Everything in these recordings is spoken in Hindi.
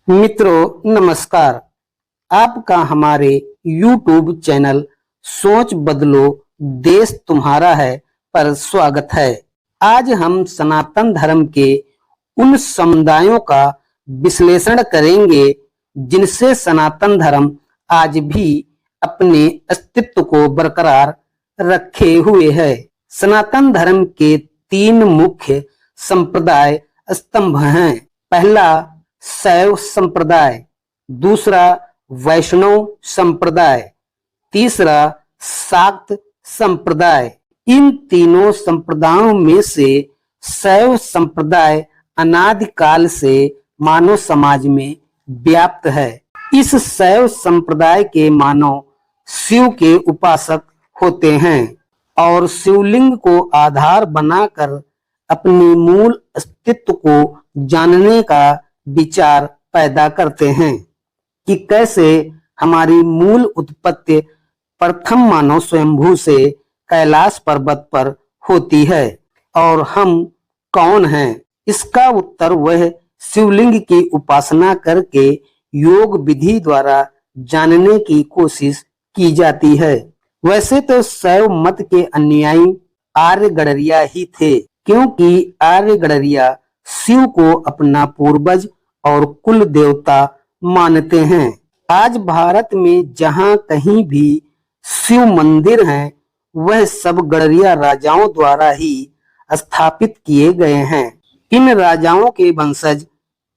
मित्रों नमस्कार। आपका हमारे YouTube चैनल सोच बदलो देश तुम्हारा है पर स्वागत है। आज हम सनातन धर्म के उन समुदायों का विश्लेषण करेंगे जिनसे सनातन धर्म आज भी अपने अस्तित्व को बरकरार रखे हुए है। सनातन धर्म के तीन मुख्य संप्रदाय स्तंभ हैं। पहला शैव संप्रदाय, दूसरा वैष्णव संप्रदाय, तीसरा शाक्त संप्रदाय। इन तीनों संप्रदायों में से शैव संप्रदाय अनादिकाल से मानव समाज में व्याप्त है। इस शैव संप्रदाय के मानव शिव के उपासक होते हैं और शिवलिंग को आधार बनाकर अपने मूल अस्तित्व को जानने का विचार पैदा करते हैं कि कैसे हमारी मूल उत्पत्ति प्रथम मानव स्वयंभू से कैलाश पर्वत पर होती है और हम कौन हैं। इसका उत्तर वह शिवलिंग की उपासना करके योग विधि द्वारा जानने की कोशिश की जाती है। वैसे तो शैव मत के अनुयायी आर्य गडरिया ही थे, क्योंकि आर्य गडरिया शिव को अपना पूर्वज और कुल देवता मानते हैं। आज भारत में जहां कहीं भी शिव मंदिर हैं, वह सब गडरिया राजाओं द्वारा ही स्थापित किए गए हैं। इन राजाओं के वंशज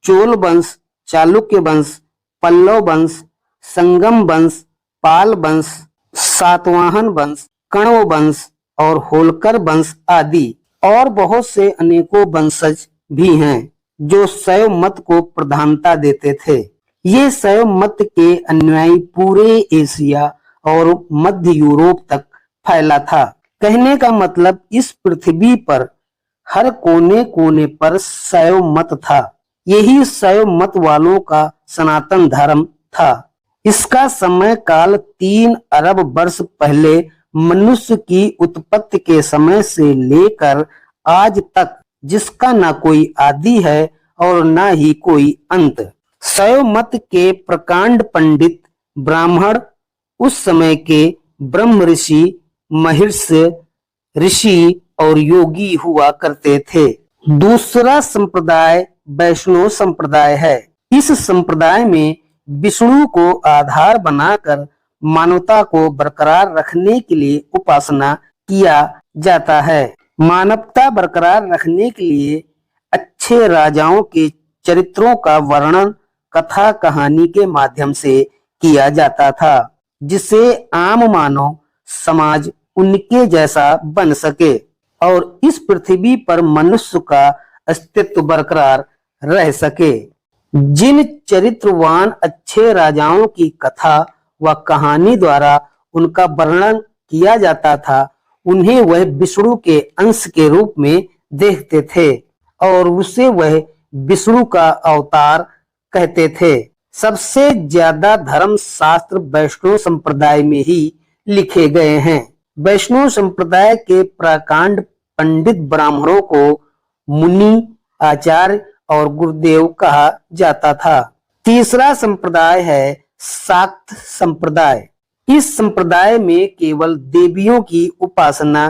चोल वंश, चालुक्य वंश, पल्लव वंश, संगम वंश, पाल वंश, सातवाहन वंश, कण्व वंश और होलकर वंश आदि और बहुत से अनेकों वंशज भी हैं जो शैव मत को प्रधानता देते थे। ये शैव मत के अनुयायी पूरे एशिया और मध्य यूरोप तक फैला था। कहने का मतलब इस पृथ्वी पर हर कोने कोने पर शैव मत था। यही शैव मत वालों का सनातन धर्म था। इसका समय काल 3 अरब वर्ष पहले मनुष्य की उत्पत्ति के समय से लेकर आज तक, जिसका ना कोई आदि है और ना ही कोई अंत। शैव मत के प्रकांड पंडित ब्राह्मण उस समय के ब्रह्म ऋषि, महर्षि ऋषि और योगी हुआ करते थे। दूसरा संप्रदाय वैष्णव संप्रदाय है। इस संप्रदाय में विष्णु को आधार बनाकर मानवता को बरकरार रखने के लिए उपासना किया जाता है। मानवता बरकरार रखने के लिए अच्छे राजाओं के चरित्रों का वर्णन कथा कहानी के माध्यम से किया जाता था, जिससे आम मानव समाज उनके जैसा बन सके और इस पृथ्वी पर मनुष्य का अस्तित्व बरकरार रह सके। जिन चरित्रवान अच्छे राजाओं की कथा व कहानी द्वारा उनका वर्णन किया जाता था, उन्हें वह विष्णु के अंश के रूप में देखते थे और उसे वह विष्णु का अवतार कहते थे। सबसे ज्यादा धर्म शास्त्र वैष्णव संप्रदाय में ही लिखे गए हैं। वैष्णव संप्रदाय के प्रकांड पंडित ब्राह्मणों को मुनि, आचार्य और गुरुदेव कहा जाता था। तीसरा संप्रदाय है शाक्त संप्रदाय। इस संप्रदाय में केवल देवियों की उपासना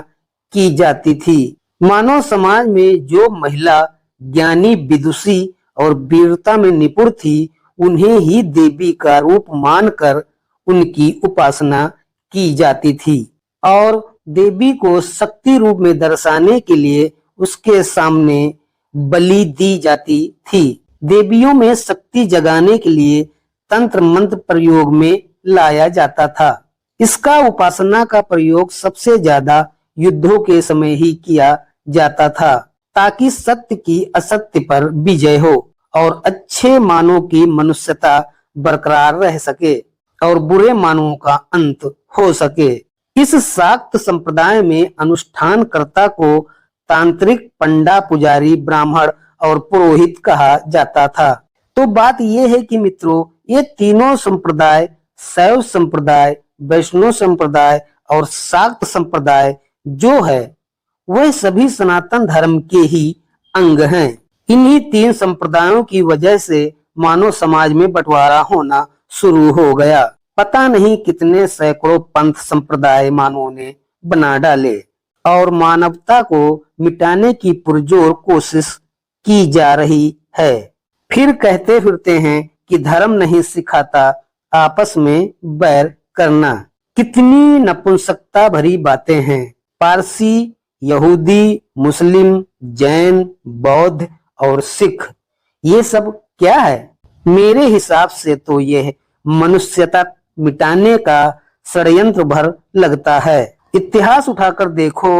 की जाती थी। मानव समाज में जो महिला ज्ञानी, विदुषी और वीरता में निपुण थी, उन्हें ही देवी का रूप मानकर उनकी उपासना की जाती थी और देवी को शक्ति रूप में दर्शाने के लिए उसके सामने बलि दी जाती थी। देवियों में शक्ति जगाने के लिए तंत्र मंत्र प्रयोग में लाया जाता था। इसका उपासना का प्रयोग सबसे ज्यादा युद्धों के समय ही किया जाता था, ताकि सत्य की असत्य पर विजय हो और अच्छे मानव की मनुष्यता बरकरार रह सके और बुरे मानवों का अंत हो सके। इस शाक्त संप्रदाय में अनुष्ठानकर्ता को तांत्रिक, पंडा, पुजारी, ब्राह्मण और पुरोहित कहा जाता था। तो बात यह है कि मित्रों, ये तीनों संप्रदाय, शैव संप्रदाय, वैष्णव संप्रदाय और शाक्त संप्रदाय जो है, वह सभी सनातन धर्म के ही अंग हैं। इन्हीं 3 संप्रदायों की वजह से मानव समाज में बंटवारा होना शुरू हो गया। पता नहीं कितने सैकड़ों पंथ संप्रदाय मानवों ने बना डाले और मानवता को मिटाने की पुरजोर कोशिश की जा रही है। फिर कहते फिरते हैं कि धर्म नहीं सिखाता आपस में बैर करना। कितनी नपुंसकता भरी बातें हैं। पारसी, यहूदी, मुस्लिम, जैन, बौद्ध और सिख, ये सब क्या है? मेरे हिसाब से तो यह मनुष्यता मिटाने का षड्यंत्र भर लगता है। इतिहास उठाकर देखो,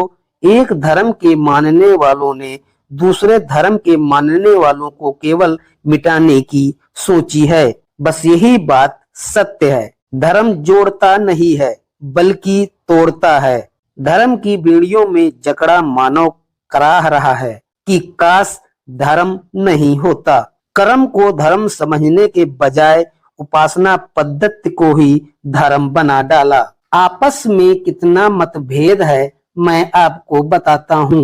एक धर्म के मानने वालों ने दूसरे धर्म के मानने वालों को केवल मिटाने की सोची है। बस यही बात सत्य है। धर्म जोड़ता नहीं है बल्कि तोड़ता है। धर्म की बेड़ियों में जकड़ा मानव कराह रहा है कि काश धर्म नहीं होता। कर्म को धर्म समझने के बजाय उपासना पद्धति को ही धर्म बना डाला। आपस में कितना मतभेद है मैं आपको बताता हूँ।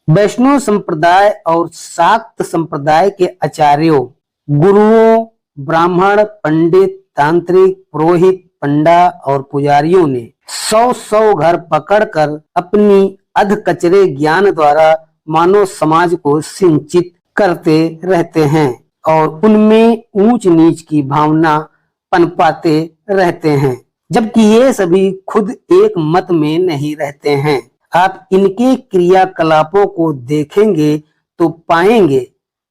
वैष्णव संप्रदाय और शाक्त संप्रदाय के आचार्यों, गुरुओं, ब्राह्मण, पंडित, तांत्रिक, पुरोहित, पंडा और पुजारियों ने 100 घर पकड़कर अपनी अधकचरे ज्ञान द्वारा मानव समाज को सिंचित करते रहते हैं और उनमें ऊंच नीच की भावना पनपाते रहते हैं, जबकि ये सभी खुद एक मत में नहीं रहते हैं। आप इनके क्रियाकलापों को देखेंगे तो पाएंगे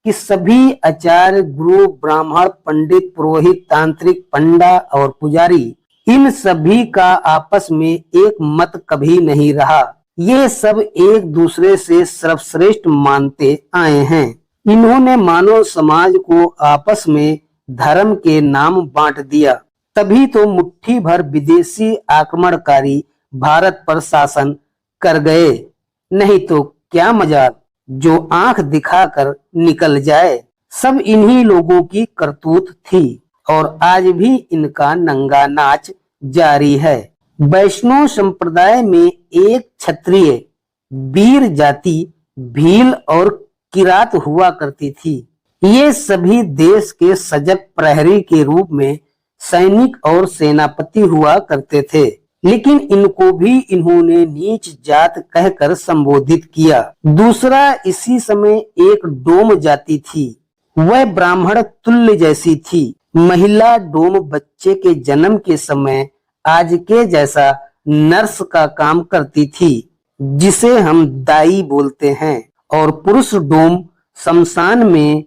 कि सभी आचार्य, गुरु, ब्राह्मण, पंडित, पुरोहित, तांत्रिक, पंडा और पुजारी, इन सभी का आपस में एक मत कभी नहीं रहा। ये सब एक दूसरे से सर्वश्रेष्ठ मानते आए हैं। इन्होंने मानव समाज को आपस में धर्म के नाम बांट दिया। तभी तो मुट्ठी भर विदेशी आक्रमणकारी भारत पर शासन कर गए। नहीं तो क्या मजाल जो आंख दिखाकर निकल जाए। सब इन्हीं लोगों की करतूत थी और आज भी इनका नंगा नाच जारी है। वैष्णव संप्रदाय में एक क्षत्रिय वीर जाति भील और किरात हुआ करती थी। ये सभी देश के सजग प्रहरी के रूप में सैनिक और सेनापति हुआ करते थे, लेकिन इनको भी इन्होंने नीच जात कहकर संबोधित किया। दूसरा, इसी समय एक डोम जाति थी। वह ब्राह्मण तुल्य जैसी थी। महिला डोम बच्चे के जन्म के समय आज के जैसा नर्स का काम करती थी, जिसे हम दाई बोलते हैं, और पुरुष डोम शमशान में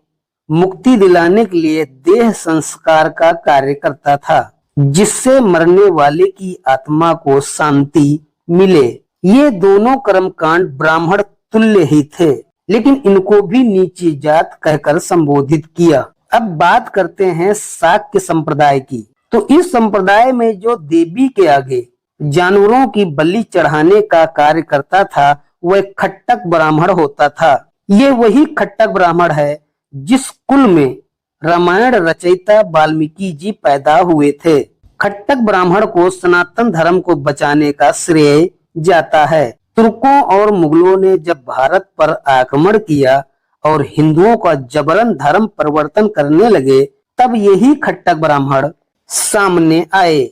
मुक्ति दिलाने के लिए देह संस्कार का कार्य करता था, जिससे मरने वाले की आत्मा को शांति मिले। ये दोनों कर्मकांड ब्राह्मण तुल्य ही थे, लेकिन इनको भी नीची जात कहकर संबोधित किया। अब बात करते हैं शाक्य संप्रदाय की। तो इस संप्रदाय में जो देवी के आगे जानवरों की बलि चढ़ाने का कार्य करता था, वह खट्टक ब्राह्मण होता था। ये वही खट्टक ब्राह्मण है जिस कुल में रामायण रचयिता वाल्मीकि जी पैदा हुए थे। खट्टक ब्राह्मण को सनातन धर्म को बचाने का श्रेय जाता है। तुर्कों और मुगलों ने जब भारत पर आक्रमण किया और हिंदुओं का जबरन धर्म परिवर्तन करने लगे, तब यही खट्टक ब्राह्मण सामने आए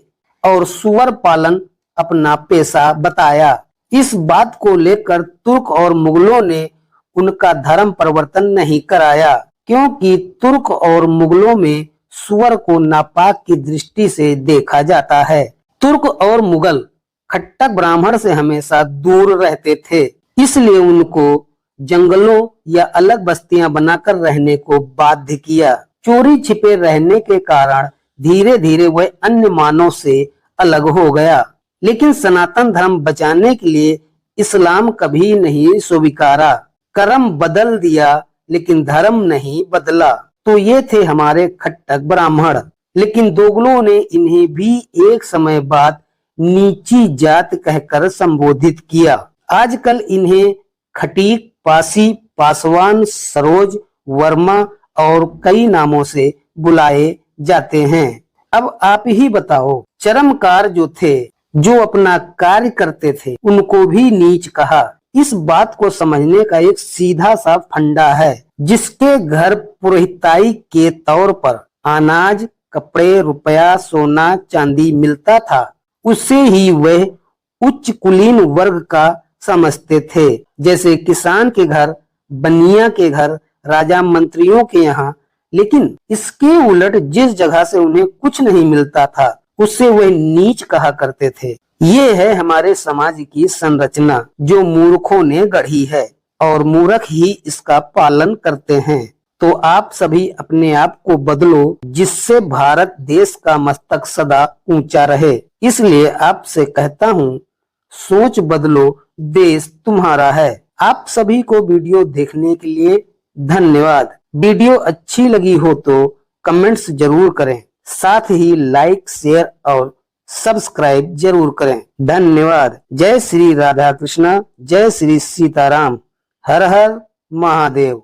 और सुअर पालन अपना पेशा बताया। इस बात को लेकर तुर्क और मुगलों ने उनका धर्म परिवर्तन नहीं कराया, क्योंकि तुर्क और मुगलों में सुअर को नापाक की दृष्टि से देखा जाता है। तुर्क और मुगल खट्टक ब्राह्मण से हमेशा दूर रहते थे, इसलिए उनको जंगलों या अलग बस्तियां बनाकर रहने को बाध्य किया। चोरी छिपे रहने के कारण धीरे धीरे वह अन्य मानव से अलग हो गया। लेकिन सनातन धर्म बचाने के लिए इस्लाम कभी नहीं स्वीकारा। कर्म बदल दिया लेकिन धर्म नहीं बदला। तो ये थे हमारे खट्टक ब्राह्मण, लेकिन दोगलों ने इन्हें भी एक समय बाद नीची जात कहकर संबोधित किया। आजकल इन्हें खटीक, पासी, पासवान, सरोज, वर्मा और कई नामों से बुलाए जाते हैं। अब आप ही बताओ, चरमकार जो थे, जो अपना कार्य करते थे, उनको भी नीच कहा। इस बात को समझने का एक सीधा सा फंडा है। जिसके घर पुरोहिताई के तौर पर अनाज, कपड़े, रुपया, सोना, चांदी मिलता था, उससे ही वह उच्च कुलीन वर्ग का समझते थे। जैसे किसान के घर, बनिया के घर, राजा मंत्रियों के यहाँ। लेकिन इसके उलट जिस जगह से उन्हें कुछ नहीं मिलता था, उससे वह नीच कहा करते थे। ये है हमारे समाज की संरचना जो मूर्खों ने गढ़ी है और मूर्ख ही इसका पालन करते हैं। तो आप सभी अपने आप को बदलो, जिससे भारत देश का मस्तक सदा ऊंचा रहे। इसलिए आपसे कहता हूँ, सोच बदलो, देश तुम्हारा है। आप सभी को वीडियो देखने के लिए धन्यवाद। वीडियो अच्छी लगी हो तो कमेंट्स जरूर करें, साथ ही लाइक, शेयर और सब्सक्राइब जरूर करें। धन्यवाद। जय श्री राधा कृष्णा, जय श्री सीताराम। हर हर महादेव।